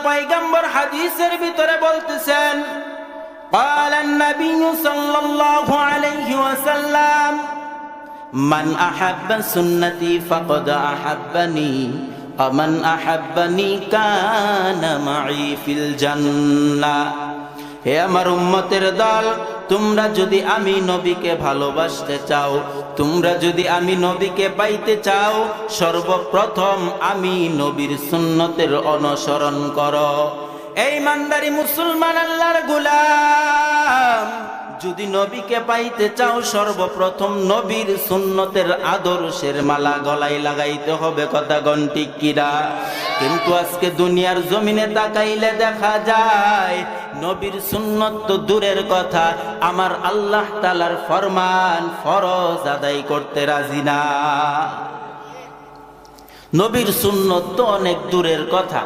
পয়গম্বর হাদিসের ভিতরে বলতেছেন, قال النبي صلى الله عليه وسلم من أحب سنتي فقد أحبني ومن أحبني كان معي في الجنة। হে আমার উম্মতের দল, তোমরা যদি আমি নবীকে ভালোবাসতে চাও, তোমরা যদি আমি নবীকে পাইতে চাও, সর্বপ্রথম আমি নবীর সুন্নতের অনুসরণ করো। এই ইমানদারি মুসলমান আল্লাহর গোলাম, যদি নবীকে পাইতে চাও সর্বপ্রথম নবীর সুন্নতের আদর্শের মালা গলায় লাগাইতে হবে। কথা গণ ঠিক কিনা? কিন্তু আজকে দুনিয়ার জমিনে তাকাইলে দেখা যায় নবীর সুন্নত তো দূরের কথা, আমার আল্লাহ তাআলার ফরমান ফরজ আদায় করতে রাজি না। নবীর সুন্নত তো অনেক দূরের কথা,